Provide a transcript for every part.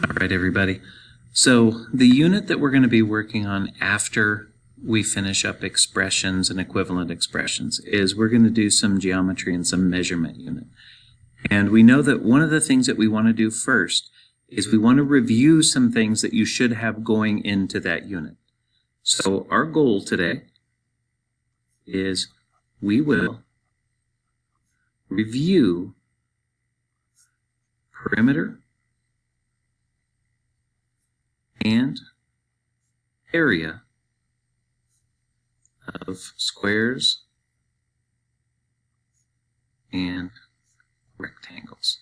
All right, everybody. So the unit that we're going to be working on after we finish up expressions and equivalent expressions is we're going to do some geometry and some measurement unit. And we know that one of the things that we want to do first is we want to review some things that you should have going into that unit. So our goal today is we will review perimeter and area of squares and rectangles.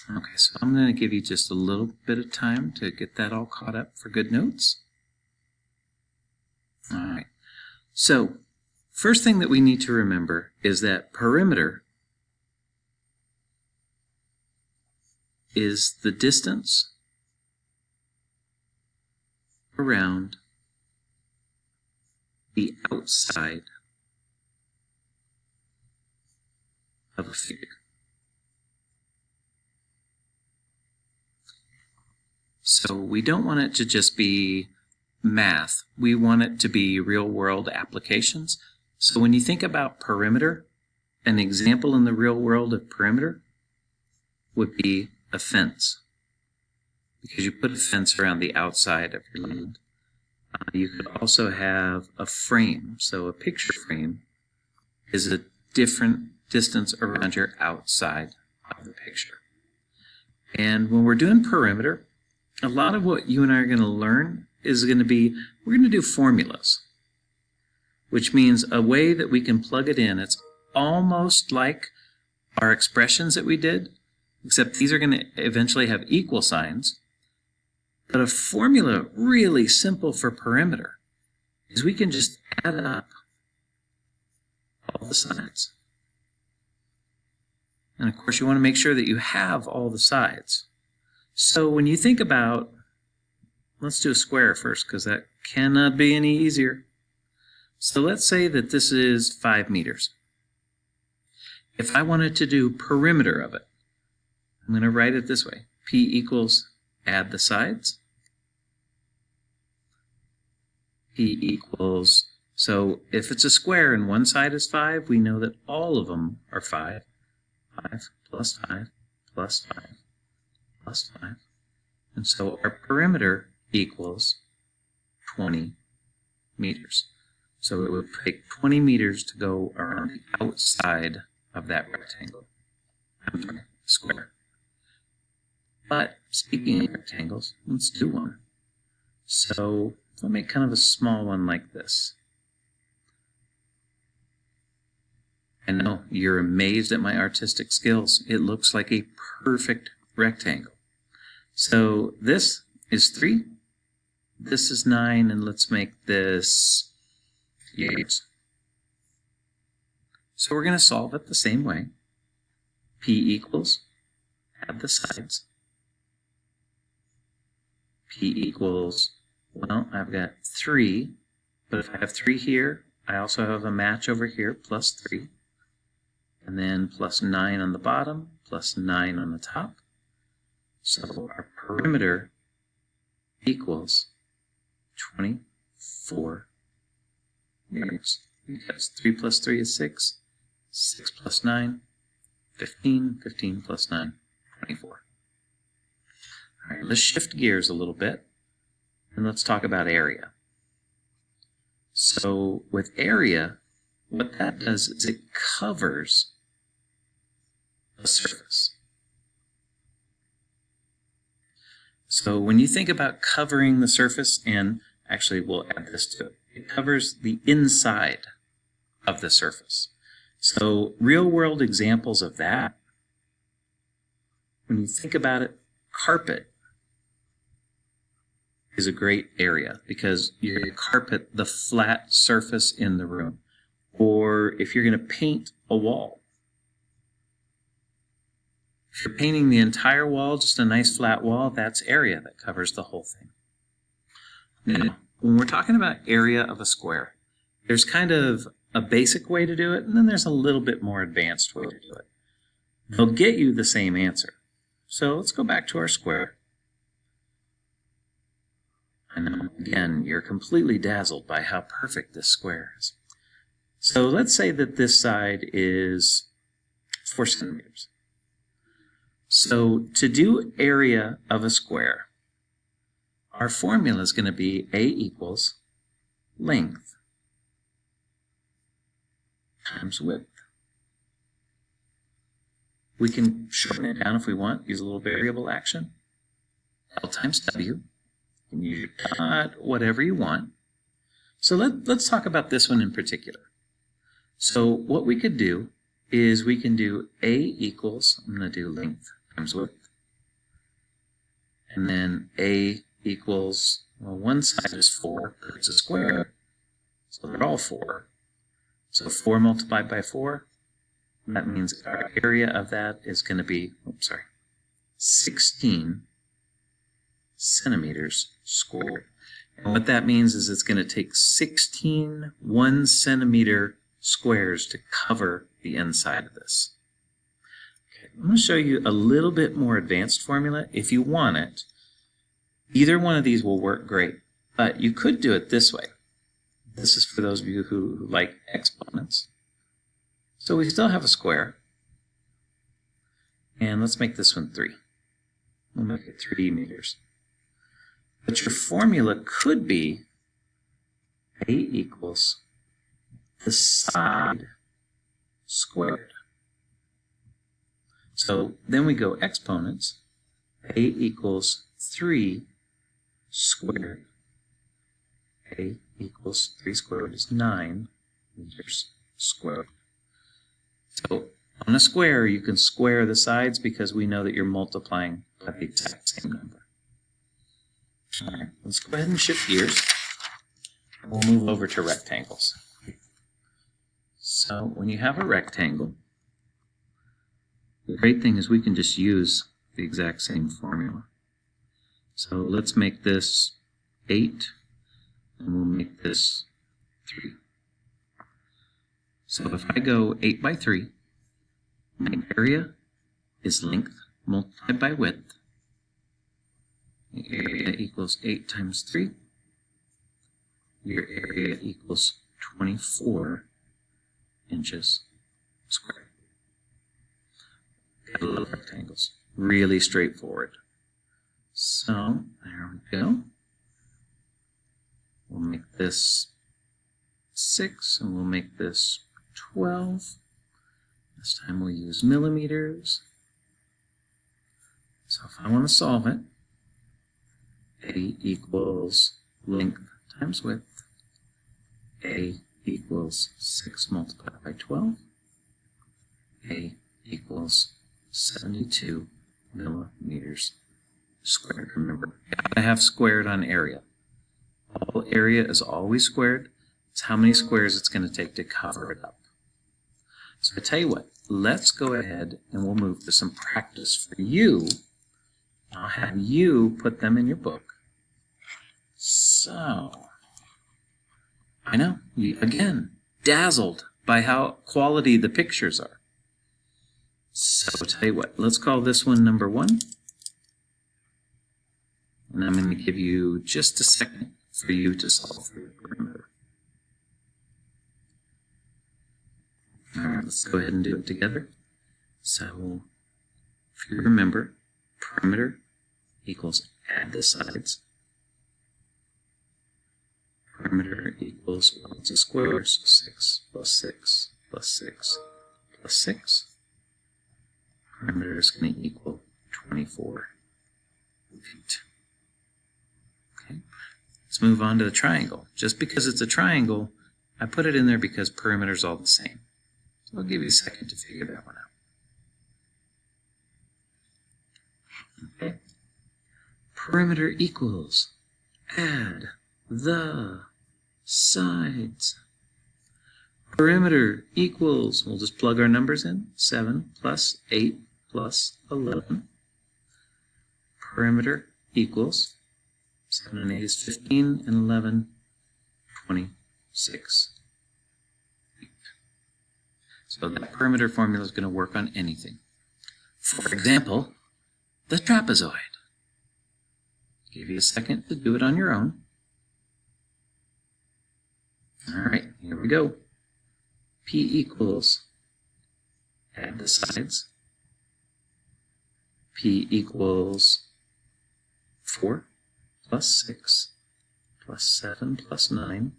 Okay, so I'm going to give you just a little bit of time to get that all caught up for good notes. All right, so first thing that we need to remember is that perimeter is the distance around the outside of a figure. So we don't want it to just be math. We want it to be real-world applications. So when you think about perimeter, an example in the real world of perimeter would be a fence, because you put a fence around the outside of your land. You could also have a frame. So a picture frame is a different distance around your outside of the picture. And when we're doing perimeter, a lot of what you and I are going to learn is going to be, we're going to do formulas, which means a way that we can plug it in. It's almost like our expressions that we did, except these are going to eventually have equal signs. But a formula really simple for perimeter is we can just add up all the sides. And of course you want to make sure that you have all the sides. So when you think about, let's do a square first because that cannot be any easier. So let's say that this is 5 meters. If I wanted to do perimeter of it, I'm going to write it this way. P equals, add the sides. P equals, so if it's a square and one side is 5, we know that all of them are 5. 5 plus 5 plus 5 plus 5. And so our perimeter equals 20 meters. So it would take 20 meters to go around the outside of that rectangle. I'm sorry, square. But speaking of rectangles, let's do one. So I'll make kind of a small one like this. I know you're amazed at my artistic skills. It looks like a perfect rectangle. So this is 3, this is 9, and let's make this 8. So we're going to solve it the same way. P equals, add the sides. P equals, well, I've got 3, but if I have 3 here, I also have a match over here, plus 3. And then plus 9 on the bottom, plus 9 on the top. So our perimeter equals 24 meters. Because 3 plus 3 is 6, 6 plus 9, 15, 15 plus 9, 24. All right, let's shift gears a little bit, and let's talk about area. So with area, what that does is it covers a surface. So when you think about covering the surface, and actually we'll add this to it, it covers the inside of the surface. So real-world examples of that, when you think about it, carpet is a great area because you're going to carpet the flat surface in the room. Or if you're going to paint a wall, if you're painting the entire wall, just a nice flat wall, that's area that covers the whole thing. Now, when we're talking about area of a square, there's kind of a basic way to do it, and then there's a little bit more advanced way to do it. They'll get you the same answer. So let's go back to our square. I know, again, you're completely dazzled by how perfect this square is. So let's say that this side is 4 centimeters. So to do area of a square, our formula is going to be A equals length times width. We can shorten it down if we want, use a little variable action. L times W. You can use your dot, whatever you want. So let's talk about this one in particular. So what we could do is we can do A equals, I'm going to do length times width. And then A equals, well, one side is 4, but it's a square, so they're all 4. So 4 multiplied by 4, that means our area of that is going to be, 16 centimeters squared. And what that means is it's going to take 16 1 centimeter squares to cover the inside of this. Okay, I'm going to show you a little bit more advanced formula. If you want it, either one of these will work great, but you could do it this way. This is for those of you who like exponents. So we still have a square, and let's make this one 3. We'll make it 3 meters. But your formula could be A equals the side squared. So then we go exponents. A equals 3 squared. A equals 3 squared is 9 meters squared. So on a square, you can square the sides because we know that you're multiplying by the exact same number. All right, let's go ahead and shift gears. We'll move over to rectangles. So when you have a rectangle, the great thing is we can just use the exact same formula. So let's make this 8, and we'll make this 3. So if I go 8 by 3, my area is length multiplied by width. The area equals 8 times 3. Your area equals 24 inches squared. Got a little rectangles. Really straightforward. So there we go. We'll make this 6, and we'll make this 12. This time we'll use millimeters. So if I want to solve it, A equals length times width. A equals 6 multiplied by 12. A equals 72 millimeters squared. Remember, I have squared on area. All area is always squared. It's how many squares it's going to take to cover it up. So I tell you what, let's go ahead and we'll move to some practice for you. I'll have you put them in your book. So, I know, again, dazzled by how quality the pictures are. So I'll tell you what, let's call this one number 1. And I'm going to give you just a second for you to solve for your perimeter. All right, let's go ahead and do it together. So, if you remember, perimeter equals add the sides. Perimeter equals, well, it's a square, so 6 plus 6 plus 6 plus 6. Perimeter is going to equal 24 feet. Okay, let's move on to the triangle. Just because it's a triangle, I put it in there because perimeter is all the same. So I'll give you a second to figure that one out. Okay. Perimeter equals add the sides. Perimeter equals, we'll just plug our numbers in, 7 plus 8 plus 11. Perimeter equals 7 and 8 is 15, and 11, 26. So that perimeter formula is going to work on anything. For example, the trapezoid. Give you a second to do it on your own. All right, here we go. P equals, add the sides. P equals 4 plus 6 plus 7 plus 9.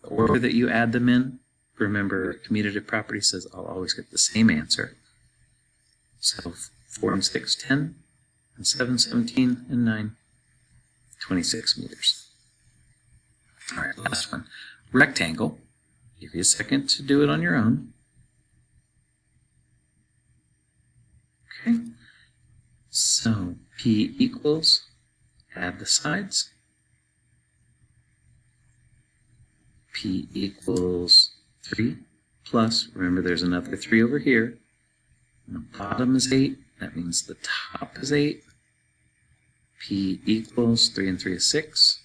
The order that you add them in, remember, commutative property says I'll always get the same answer. So 4 and 6, 10, and 7, 17, and 9, 26 meters. All right, last one. Rectangle. Give you a second to do it on your own. Okay. So P equals, add the sides. P equals 3 plus, remember there's another 3 over here. And the bottom is 8. That means the top is 8. P equals 3 and 3 is 6.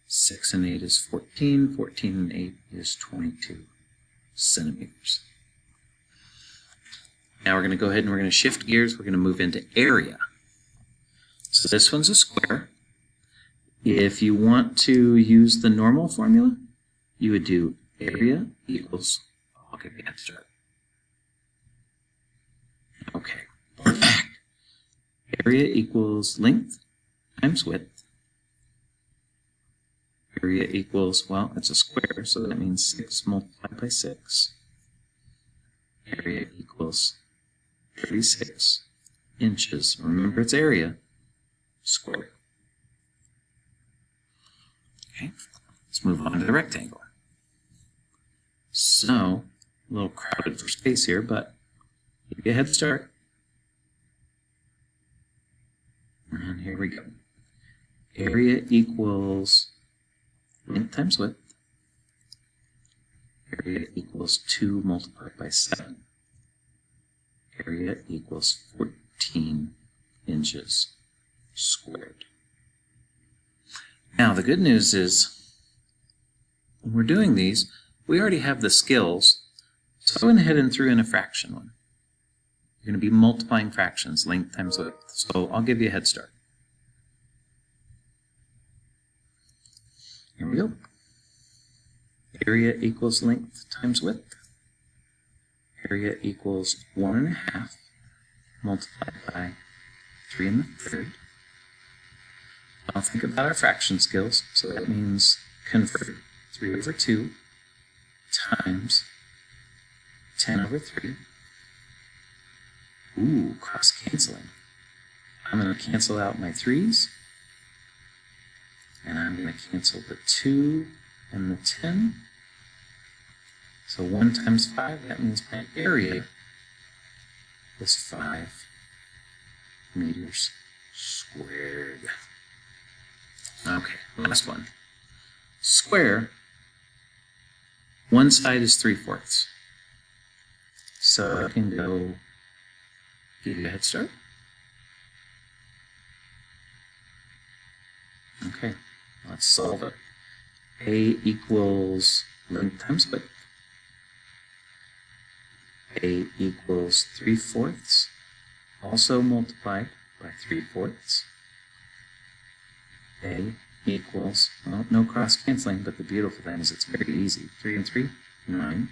6 and 8 is 14. 14 and 8 is 22 centimeters. Now we're going to go ahead and we're going to shift gears. We're going to move into area. So this one's a square. If you want to use the normal formula, you would do area equals, I'll give you a start. Okay, we're back. Area equals length times width. Area equals, well, it's a square, so that means 6 multiplied by 6. Area equals 36 inches. Remember, it's area squared. Okay, let's move on to the rectangle. So, a little crowded for space here, but give you a head start. And here we go. Area equals length times width. Area equals 2 multiplied by 7. Area equals 14 inches squared. Now, the good news is, when we're doing these, we already have the skills. So I went ahead and threw in a fraction one. You're going to be multiplying fractions, length times width. So I'll give you a head start. Here we go. Area equals length times width. Area equals 1½ multiplied by 3 in the third. Now think about our fraction skills. So that means convert 3 over 2 times 10 over 3. Ooh, cross canceling. I'm going to cancel out my 3's. And I'm going to cancel the 2 and the 10. So 1 times 5, that means my area is 5 meters squared. Okay, last one. Square, one side is 3/4. So I can go give you a head start. Okay, let's solve it. A equals length times width. A equals 3/4, also multiplied by 3/4. A equals, well, no cross canceling, but the beautiful thing is it's very easy. 3 and 3, 9.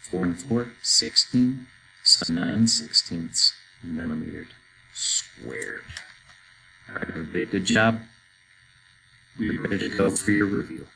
4 and 4, 16. So 9/16 millimeter squared. All right, everybody, good job. We're ready to go for your review.